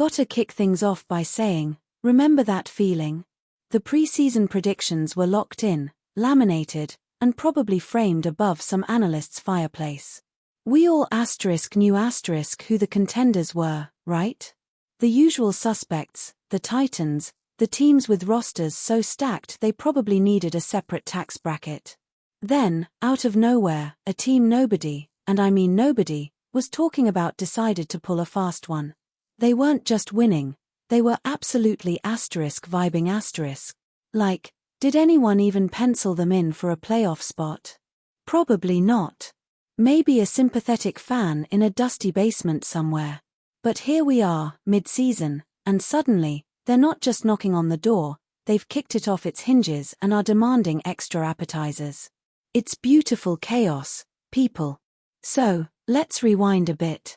Gotta kick things off by saying, remember that feeling? The pre-season predictions were locked in, laminated, and probably framed above some analyst's fireplace. We all knew who the contenders were, right? The usual suspects, the Titans, the teams with rosters so stacked they probably needed a separate tax bracket. Then, out of nowhere, a team nobody, and I mean nobody, was talking about decided to pull a fast one. They weren't just winning, they were absolutely vibing. Like, did anyone even pencil them in for a playoff spot? Probably not. Maybe a sympathetic fan in a dusty basement somewhere. But here we are, mid-season, and suddenly, they're not just knocking on the door, they've kicked it off its hinges and are demanding extra appetizers. It's beautiful chaos, people. So, let's rewind a bit.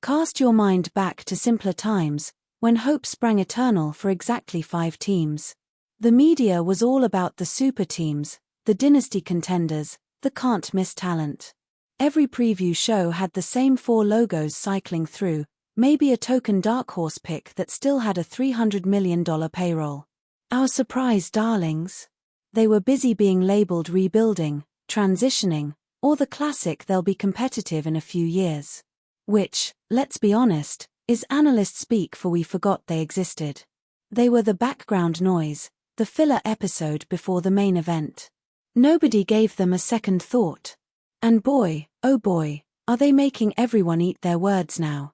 Cast your mind back to simpler times, when hope sprang eternal for exactly 5 teams. The media was all about the super teams, the dynasty contenders, the can't-miss talent. Every preview show had the same 4 logos cycling through, maybe a token dark horse pick that still had a $300 million payroll. Our surprise darlings? They were busy being labeled rebuilding, transitioning, or the classic they'll be competitive in a few years. Which, let's be honest, is analyst speak for we forgot they existed. They were the background noise, the filler episode before the main event. Nobody gave them a second thought. And boy, oh boy, are they making everyone eat their words now.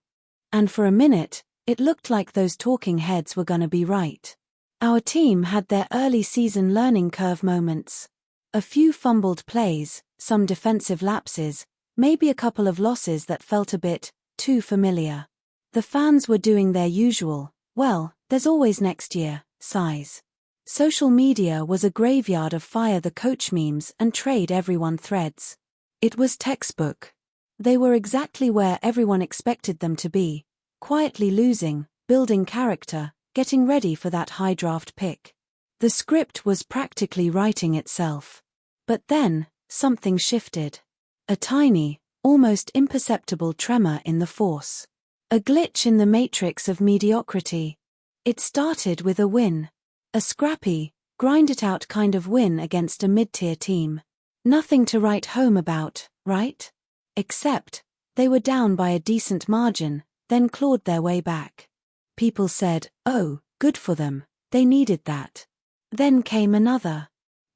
And for a minute, it looked like those talking heads were gonna be right. Our team had their early season learning curve moments. A few fumbled plays, some defensive lapses, maybe a couple of losses that felt a bit too familiar. The fans were doing their usual, well, there's always next year, sighs. Social media was a graveyard of fire the coach memes and trade everyone threads. It was textbook. They were exactly where everyone expected them to be, quietly losing, building character, getting ready for that high draft pick. The script was practically writing itself. But then, something shifted. A tiny, almost imperceptible tremor in the force. A glitch in the matrix of mediocrity. It started with a win. A scrappy, grind-it-out kind of win against a mid-tier team. Nothing to write home about, right? Except, they were down by a decent margin, then clawed their way back. People said, oh, good for them, they needed that. Then came another.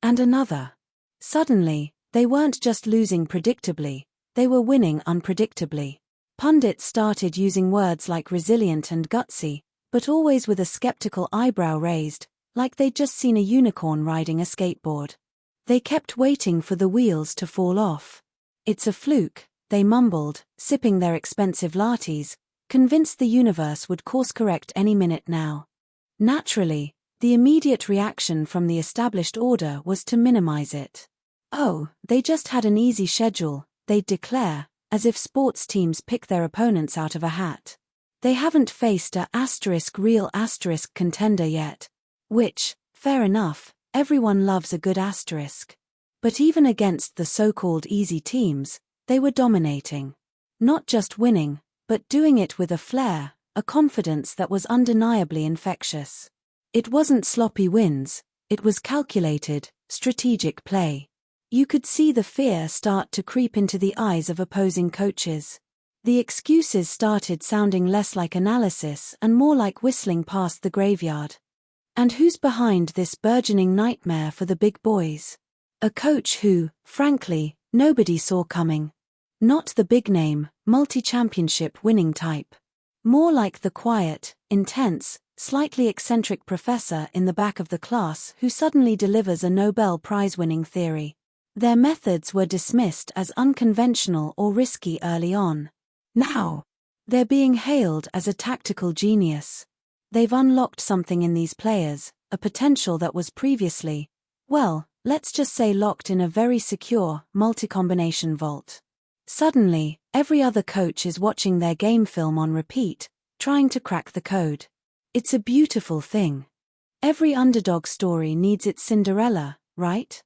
And another. Suddenly, they weren't just losing predictably, they were winning unpredictably. Pundits started using words like resilient and gutsy, but always with a skeptical eyebrow raised, like they'd just seen a unicorn riding a skateboard. They kept waiting for the wheels to fall off. It's a fluke, they mumbled, sipping their expensive lattes, convinced the universe would course-correct any minute now. Naturally, the immediate reaction from the established order was to minimize it. Oh, they just had an easy schedule, they'd declare, as if sports teams pick their opponents out of a hat. They haven't faced a real contender yet. Which, fair enough, everyone loves a good asterisk. But even against the so-called easy teams, they were dominating. Not just winning, but doing it with a flair, a confidence that was undeniably infectious. It wasn't sloppy wins, it was calculated, strategic play. You could see the fear start to creep into the eyes of opposing coaches. The excuses started sounding less like analysis and more like whistling past the graveyard. And who's behind this burgeoning nightmare for the big boys? A coach who, frankly, nobody saw coming. Not the big-name, multi-championship winning type. More like the quiet, intense, slightly eccentric professor in the back of the class who suddenly delivers a Nobel Prize-winning theory. Their methods were dismissed as unconventional or risky early on. Now, they're being hailed as a tactical genius. They've unlocked something in these players, a potential that was previously, well, let's just say locked in a very secure, multi-combination vault. Suddenly, every other coach is watching their game film on repeat, trying to crack the code. It's a beautiful thing. Every underdog story needs its Cinderella, right?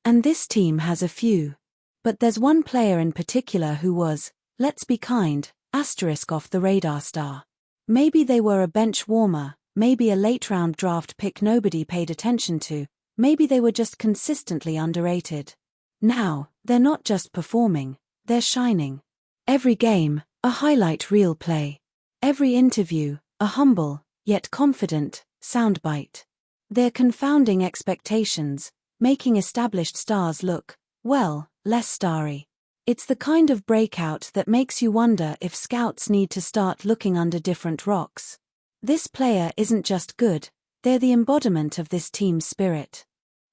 And this team has a few. But there's one player in particular who was, let's be kind, off the radar star. Maybe they were a bench warmer, maybe a late-round draft pick nobody paid attention to, maybe they were just consistently underrated. Now, they're not just performing, they're shining. Every game, a highlight reel play. Every interview, a humble, yet confident, soundbite. They're confounding expectations, making established stars look, well, less starry. It's the kind of breakout that makes you wonder if scouts need to start looking under different rocks. This player isn't just good, they're the embodiment of this team's spirit.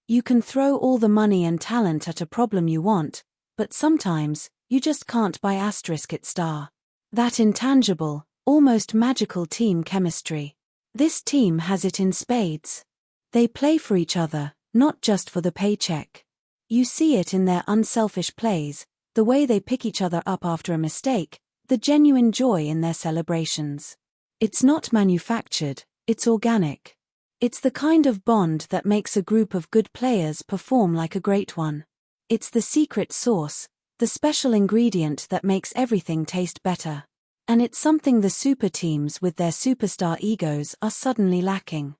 You can throw all the money and talent at a problem you want, but sometimes, you just can't buy *it star. That intangible, almost magical team chemistry. This team has it in spades. They play for each other, not just for the paycheck. You see it in their unselfish plays, the way they pick each other up after a mistake, the genuine joy in their celebrations. It's not manufactured, it's organic. It's the kind of bond that makes a group of good players perform like a great one. It's the secret sauce, the special ingredient that makes everything taste better. And it's something the super teams with their superstar egos are suddenly lacking.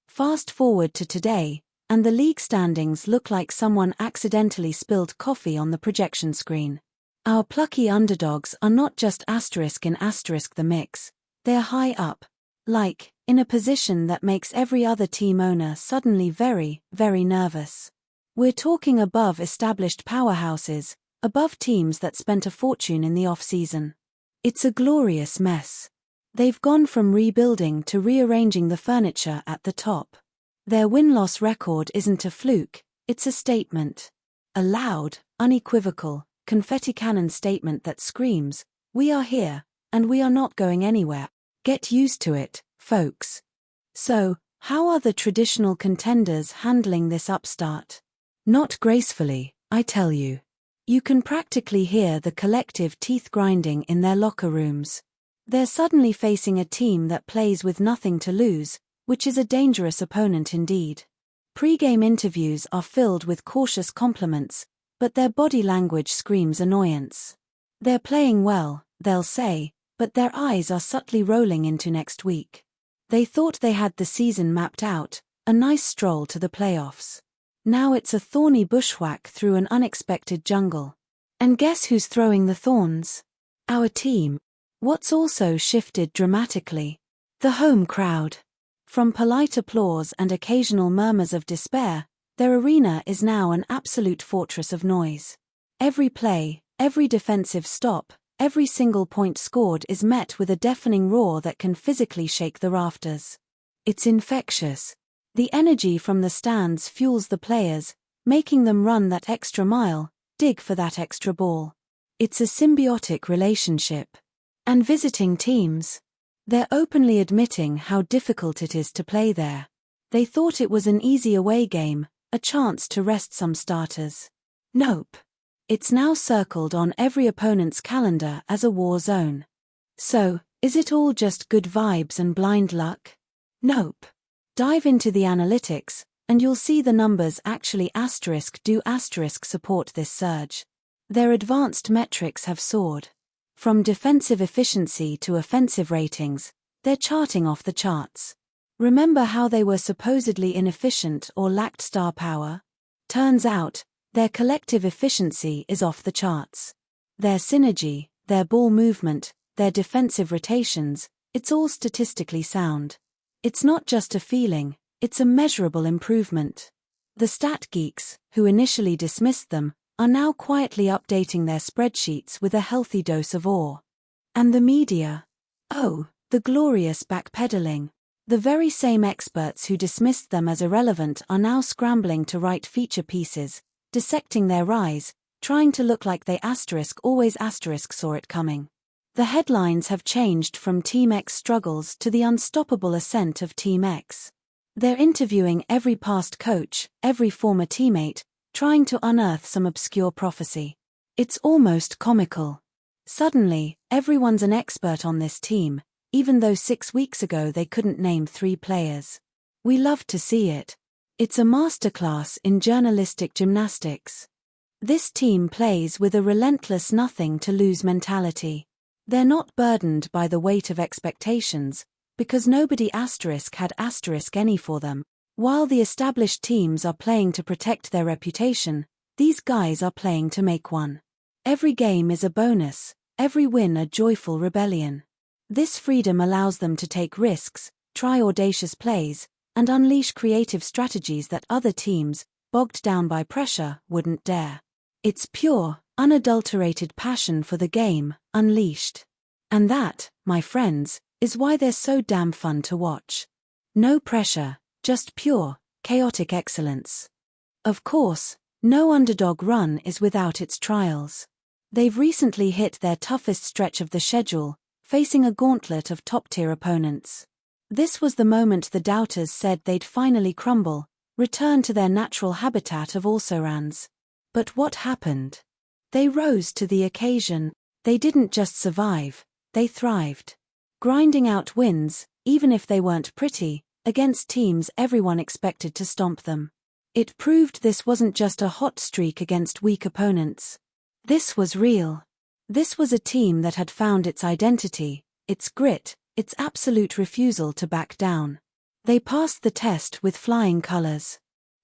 Fast forward to today, and the league standings look like someone accidentally spilled coffee on the projection screen. Our plucky underdogs are not just asterisk in asterisk the mix, they're high up, like, in a position that makes every other team owner suddenly very, very nervous. We're talking above established powerhouses, above teams that spent a fortune in the off-season. It's a glorious mess. They've gone from rebuilding to rearranging the furniture at the top. Their win-loss record isn't a fluke, it's a statement. A loud, unequivocal, confetti cannon statement that screams, "We are here, and we are not going anywhere. Get used to it, folks." So, how are the traditional contenders handling this upstart? Not gracefully, I tell you. You can practically hear the collective teeth grinding in their locker rooms. They're suddenly facing a team that plays with nothing to lose, which is a dangerous opponent indeed. Pre-game interviews are filled with cautious compliments, but their body language screams annoyance. They're playing well, they'll say, but their eyes are subtly rolling into next week. They thought they had the season mapped out, a nice stroll to the playoffs. Now it's a thorny bushwhack through an unexpected jungle. And guess who's throwing the thorns? Our team. What's also shifted dramatically? The home crowd. From polite applause and occasional murmurs of despair, their arena is now an absolute fortress of noise. Every play, every defensive stop, every single point scored is met with a deafening roar that can physically shake the rafters. It's infectious. The energy from the stands fuels the players, making them run that extra mile, dig for that extra ball. It's a symbiotic relationship. And visiting teams. They're openly admitting how difficult it is to play there. They thought it was an easy away game, a chance to rest some starters. Nope. It's now circled on every opponent's calendar as a war zone. So, is it all just good vibes and blind luck? Nope. Dive into the analytics, and you'll see the numbers actually do support this surge. Their advanced metrics have soared. From defensive efficiency to offensive ratings, they're charting off the charts. Remember how they were supposedly inefficient or lacked star power? Turns out, their collective efficiency is off the charts. Their synergy, their ball movement, their defensive rotations, it's all statistically sound. It's not just a feeling, it's a measurable improvement. The stat geeks, who initially dismissed them, are now quietly updating their spreadsheets with a healthy dose of awe. And the media? Oh, the glorious backpedaling. The very same experts who dismissed them as irrelevant are now scrambling to write feature pieces, dissecting their rise, trying to look like they always saw it coming. The headlines have changed from Team X struggles to the unstoppable ascent of Team X. They're interviewing every past coach, every former teammate, trying to unearth some obscure prophecy. It's almost comical. Suddenly, everyone's an expert on this team, even though 6 weeks ago they couldn't name 3 players. We love to see it. It's a masterclass in journalistic gymnastics. This team plays with a relentless nothing-to-lose mentality. They're not burdened by the weight of expectations, because nobody had any for them. While the established teams are playing to protect their reputation, these guys are playing to make one. Every game is a bonus, every win a joyful rebellion. This freedom allows them to take risks, try audacious plays, and unleash creative strategies that other teams, bogged down by pressure, wouldn't dare. It's pure, unadulterated passion for the game, unleashed. And that, my friends, is why they're so damn fun to watch. No pressure, just pure, chaotic excellence. Of course, no underdog run is without its trials. They've recently hit their toughest stretch of the schedule, facing a gauntlet of top-tier opponents. This was the moment the doubters said they'd finally crumble, return to their natural habitat of also-rans. But what happened? They rose to the occasion. They didn't just survive, they thrived. Grinding out wins, even if they weren't pretty, against teams everyone expected to stomp them. It proved this wasn't just a hot streak against weak opponents. This was real. This was a team that had found its identity, its grit, its absolute refusal to back down. They passed the test with flying colors.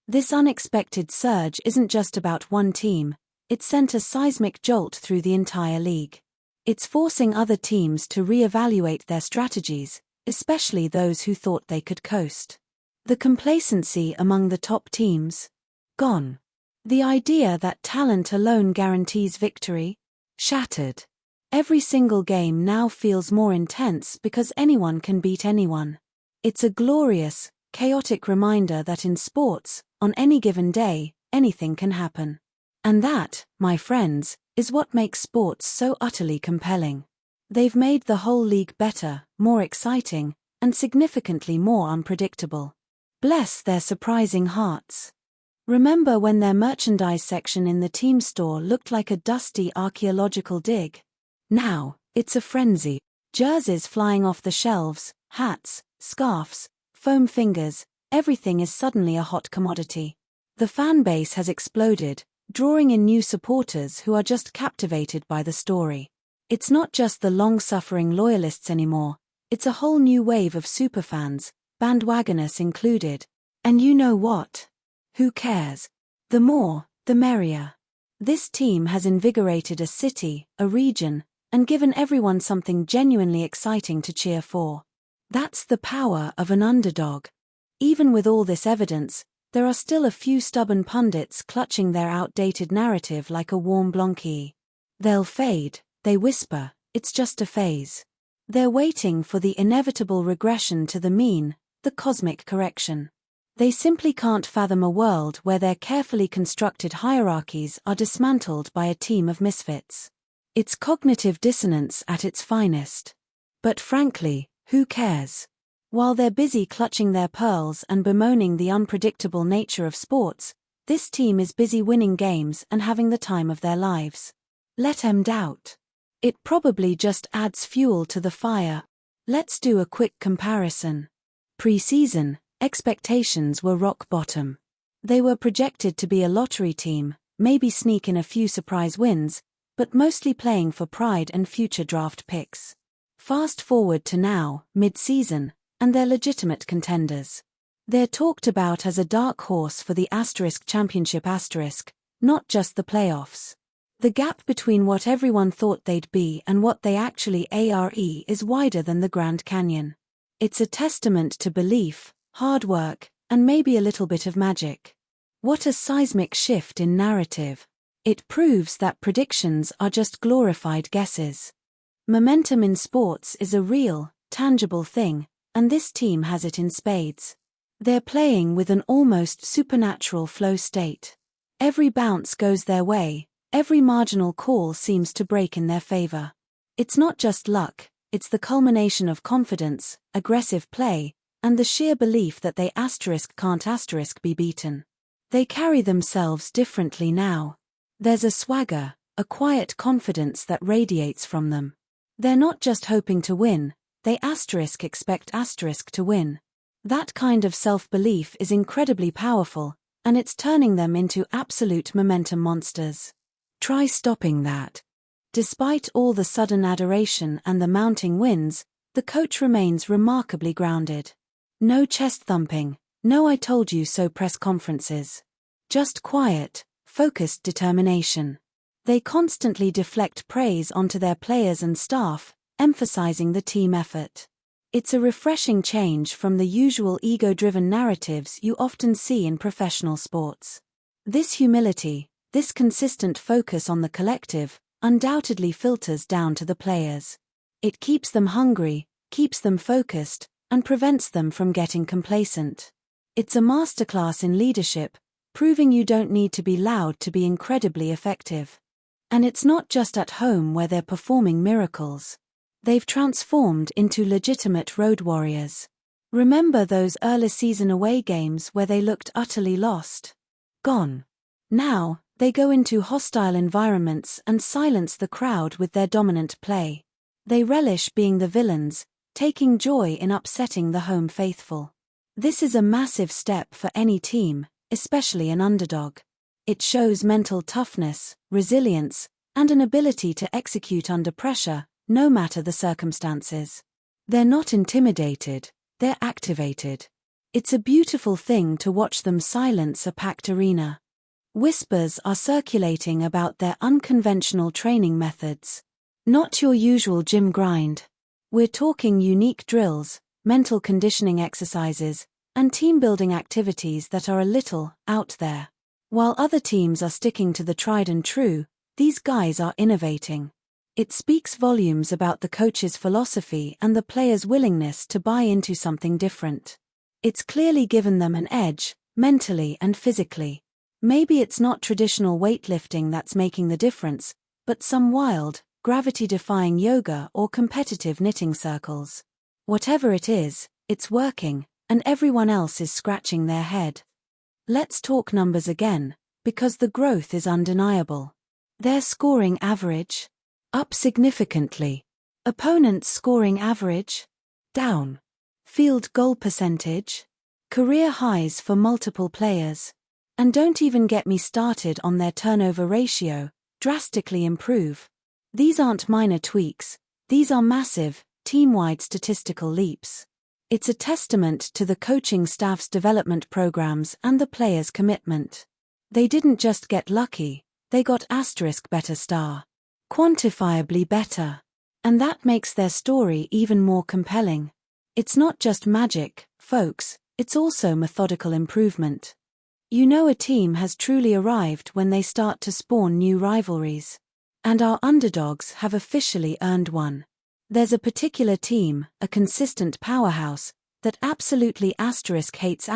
This unexpected surge isn't just about one team, it sent a seismic jolt through the entire league. It's forcing other teams to re-evaluate their strategies, especially those who thought they could coast. The complacency among the top teams? Gone. The idea that talent alone guarantees victory? Shattered. Every single game now feels more intense because anyone can beat anyone. It's a glorious, chaotic reminder that in sports, on any given day, anything can happen. And that, my friends, is what makes sports so utterly compelling. They've made the whole league better, more exciting, and significantly more unpredictable. Bless their surprising hearts. Remember when their merchandise section in the team store looked like a dusty archaeological dig? Now, it's a frenzy. Jerseys flying off the shelves, hats, scarves, foam fingers, everything is suddenly a hot commodity. The fan base has exploded, drawing in new supporters who are just captivated by the story. It's not just the long-suffering loyalists anymore, it's a whole new wave of superfans, bandwagoners included. And you know what? Who cares? The more, the merrier. This team has invigorated a city, a region, and given everyone something genuinely exciting to cheer for. That's the power of an underdog. Even with all this evidence, there are still a few stubborn pundits clutching their outdated narrative like a warm blankie. They'll fade, they whisper, it's just a phase. They're waiting for the inevitable regression to the mean, the cosmic correction. They simply can't fathom a world where their carefully constructed hierarchies are dismantled by a team of misfits. It's cognitive dissonance at its finest. But frankly, who cares? While they're busy clutching their pearls and bemoaning the unpredictable nature of sports, this team is busy winning games and having the time of their lives. Let 'em doubt. It probably just adds fuel to the fire. Let's do a quick comparison. Pre-season, expectations were rock bottom. They were projected to be a lottery team, maybe sneak in a few surprise wins, but mostly playing for pride and future draft picks. Fast forward to now, mid-season, and they're legitimate contenders. They're talked about as a dark horse for the championship, not just the playoffs. The gap between what everyone thought they'd be and what they actually are is wider than the Grand Canyon. It's a testament to belief, hard work, and maybe a little bit of magic. What a seismic shift in narrative. It proves that predictions are just glorified guesses. Momentum in sports is a real, tangible thing, and this team has it in spades. They're playing with an almost supernatural flow state. Every bounce goes their way, every marginal call seems to break in their favor. It's not just luck, it's the culmination of confidence, aggressive play, and the sheer belief that they can't be beaten. They carry themselves differently now. There's a swagger, a quiet confidence that radiates from them. They're not just hoping to win, they expect to win. That kind of self-belief is incredibly powerful, and it's turning them into absolute momentum monsters. Try stopping that. Despite all the sudden adoration and the mounting wins, the coach remains remarkably grounded. No chest thumping, no "I told you so" press conferences. Just quiet, focused determination. They constantly deflect praise onto their players and staff, emphasizing the team effort. It's a refreshing change from the usual ego-driven narratives you often see in professional sports. This humility, this consistent focus on the collective, undoubtedly filters down to the players. It keeps them hungry, keeps them focused, and prevents them from getting complacent. It's a masterclass in leadership, proving you don't need to be loud to be incredibly effective. And it's not just at home where they're performing miracles. They've transformed into legitimate road warriors. Remember those early season away games where they looked utterly lost? Gone. Now, they go into hostile environments and silence the crowd with their dominant play. They relish being the villains, taking joy in upsetting the home faithful. This is a massive step for any team, especially an underdog. It shows mental toughness, resilience, and an ability to execute under pressure, no matter the circumstances. They're not intimidated, they're activated. It's a beautiful thing to watch them silence a packed arena. Whispers are circulating about their unconventional training methods. Not your usual gym grind. We're talking unique drills, mental conditioning exercises, and team-building activities that are a little out there. While other teams are sticking to the tried and true, these guys are innovating. It speaks volumes about the coach's philosophy and the players' willingness to buy into something different. It's clearly given them an edge, mentally and physically. Maybe it's not traditional weightlifting that's making the difference, but some wild, gravity-defying yoga or competitive knitting circles. Whatever it is, it's working, and everyone else is scratching their head. Let's talk numbers again, because the growth is undeniable. Their scoring average? Up significantly. Opponents' scoring average? Down. Field goal percentage? Career highs for multiple players. And don't even get me started on their turnover ratio, drastically improve. These aren't minor tweaks, these are massive, team-wide statistical leaps. It's a testament to the coaching staff's development programs and the players' commitment. They didn't just get lucky, they got *better star. Quantifiably better. And that makes their story even more compelling. It's not just magic, folks, it's also methodical improvement. You know a team has truly arrived when they start to spawn new rivalries. And our underdogs have officially earned one. There's a particular team, a consistent powerhouse, that absolutely hates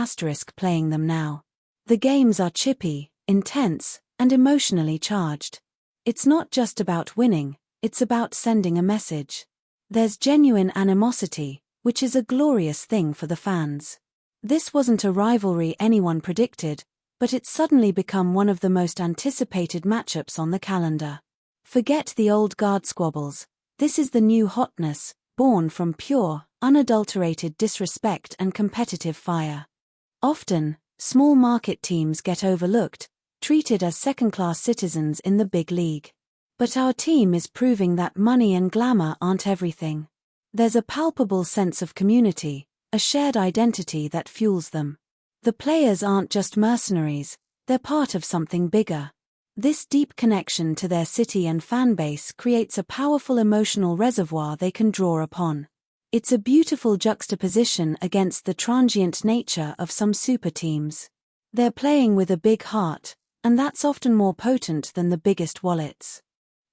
playing them now. The games are chippy, intense, and emotionally charged. It's not just about winning, it's about sending a message. There's genuine animosity, which is a glorious thing for the fans. This wasn't a rivalry anyone predicted, but it's suddenly become one of the most anticipated matchups on the calendar. Forget the old guard squabbles. This is the new hotness, born from pure, unadulterated disrespect and competitive fire. Often, small market teams get overlooked, treated as second-class citizens in the big league. But our team is proving that money and glamour aren't everything. There's a palpable sense of community, a shared identity that fuels them. The players aren't just mercenaries, they're part of something bigger. This deep connection to their city and fanbase creates a powerful emotional reservoir they can draw upon. It's a beautiful juxtaposition against the transient nature of some super teams. They're playing with a big heart, and that's often more potent than the biggest wallets.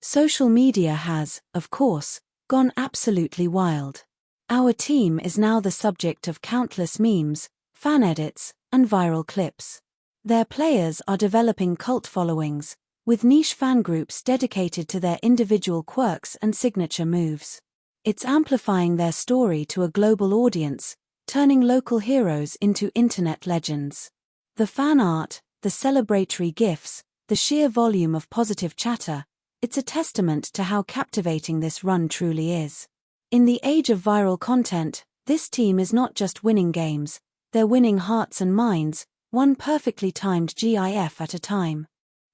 Social media has, of course, gone absolutely wild. Our team is now the subject of countless memes, fan edits, and viral clips. Their players are developing cult followings, with niche fan groups dedicated to their individual quirks and signature moves. It's amplifying their story to a global audience, turning local heroes into internet legends. The fan art, the celebratory gifs, the sheer volume of positive chatter, it's a testament to how captivating this run truly is. In the age of viral content, this team is not just winning games, they're winning hearts and minds, one perfectly timed GIF at a time.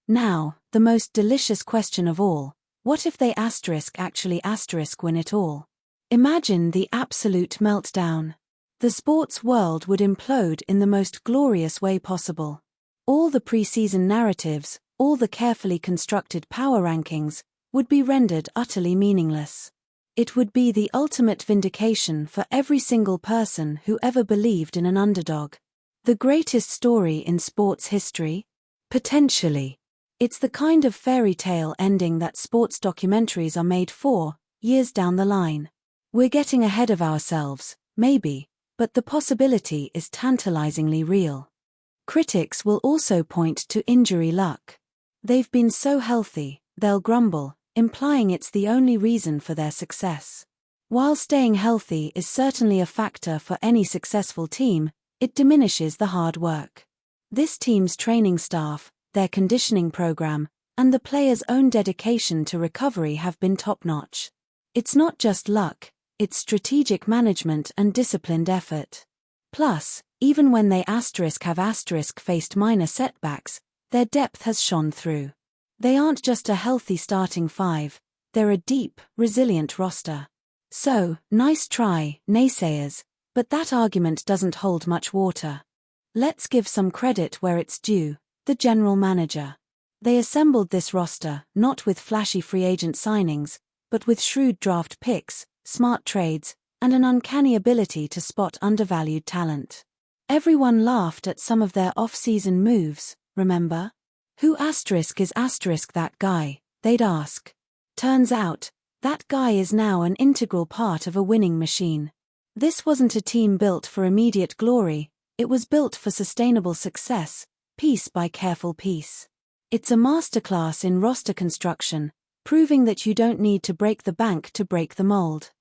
Now, the most delicious question of all, What if they actually win it all? Imagine the absolute meltdown. The sports world would implode in the most glorious way possible. All the preseason narratives, all the carefully constructed power rankings, would be rendered utterly meaningless. It would be the ultimate vindication for every single person who ever believed in an underdog. The greatest story in sports history? Potentially. It's the kind of fairy tale ending that sports documentaries are made for, years down the line. We're getting ahead of ourselves, maybe, but the possibility is tantalizingly real. Critics will also point to injury luck. They've been so healthy, they'll grumble, implying it's the only reason for their success. While staying healthy is certainly a factor for any successful team, it diminishes the hard work. This team's training staff, their conditioning program, and the players' own dedication to recovery have been top-notch. It's not just luck, it's strategic management and disciplined effort. Plus, even when they have faced minor setbacks, their depth has shone through. They aren't just a healthy starting five, they're a deep, resilient roster. So, nice try, naysayers, but that argument doesn't hold much water. Let's give some credit where it's due, the general manager. They assembled this roster, not with flashy free agent signings, but with shrewd draft picks, smart trades, and an uncanny ability to spot undervalued talent. Everyone laughed at some of their off-season moves, remember? Who is that guy, they'd ask. Turns out, that guy is now an integral part of a winning machine. This wasn't a team built for immediate glory, it was built for sustainable success, piece by careful piece. It's a masterclass in roster construction, proving that you don't need to break the bank to break the mold.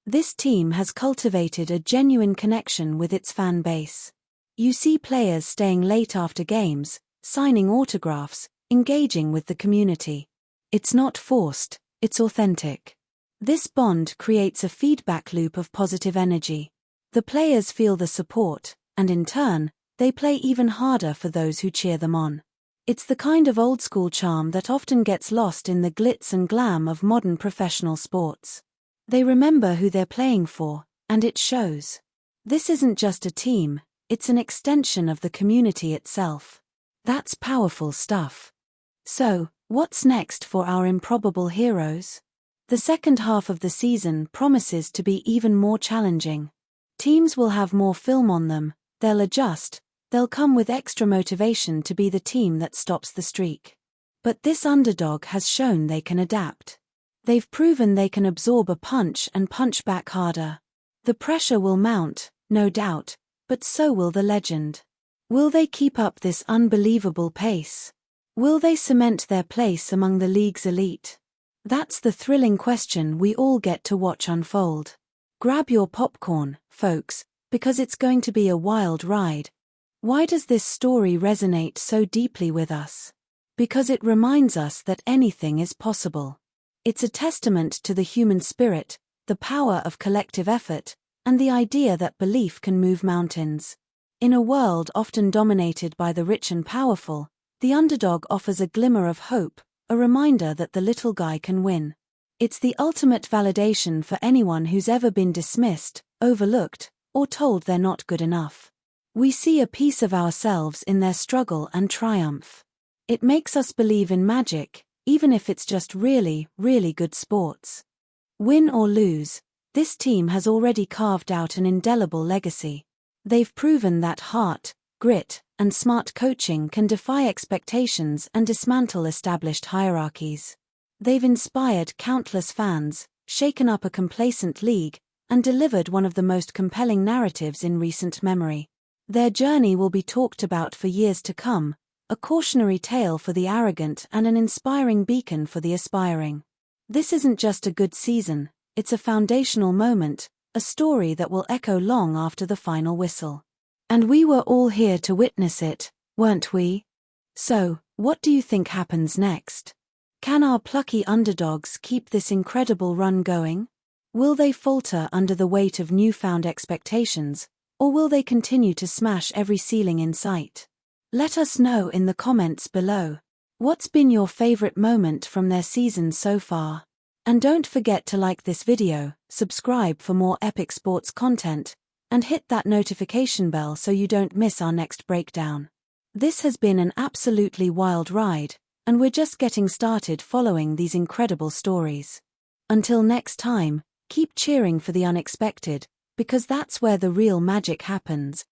This team has cultivated a genuine connection with its fan base. You see players staying late after games, signing autographs, engaging with the community. It's not forced, it's authentic. This bond creates a feedback loop of positive energy. The players feel the support, and in turn, they play even harder for those who cheer them on. It's the kind of old-school charm that often gets lost in the glitz and glam of modern professional sports. They remember who they're playing for, and it shows. This isn't just a team, it's an extension of the community itself. That's powerful stuff. So, what's next for our improbable heroes? The second half of the season promises to be even more challenging. Teams will have more film on them, they'll adjust, they'll come with extra motivation to be the team that stops the streak. But this underdog has shown they can adapt. They've proven they can absorb a punch and punch back harder. The pressure will mount, no doubt, but so will the legend. Will they keep up this unbelievable pace? Will they cement their place among the league's elite? That's the thrilling question we all get to watch unfold. Grab your popcorn, folks, because it's going to be a wild ride. Why does this story resonate so deeply with us? Because it reminds us that anything is possible. It's a testament to the human spirit, the power of collective effort, and the idea that belief can move mountains. In a world often dominated by the rich and powerful, the underdog offers a glimmer of hope, a reminder that the little guy can win. It's the ultimate validation for anyone who's ever been dismissed, overlooked, or told they're not good enough. We see a piece of ourselves in their struggle and triumph. It makes us believe in magic, even if it's just really, really good sports. Win or lose, this team has already carved out an indelible legacy. They've proven that heart, grit, and smart coaching can defy expectations and dismantle established hierarchies. They've inspired countless fans, shaken up a complacent league, and delivered one of the most compelling narratives in recent memory. Their journey will be talked about for years to come, a cautionary tale for the arrogant and an inspiring beacon for the aspiring. This isn't just a good season, it's a foundational moment, a story that will echo long after the final whistle. And we were all here to witness it, weren't we? So, what do you think happens next? Can our plucky underdogs keep this incredible run going? Will they falter under the weight of newfound expectations, or will they continue to smash every ceiling in sight? Let us know in the comments below. What's been your favorite moment from their season so far? And don't forget to like this video, subscribe for more epic sports content, and hit that notification bell so you don't miss our next breakdown. This has been an absolutely wild ride, and we're just getting started following these incredible stories. Until next time, keep cheering for the unexpected, because that's where the real magic happens.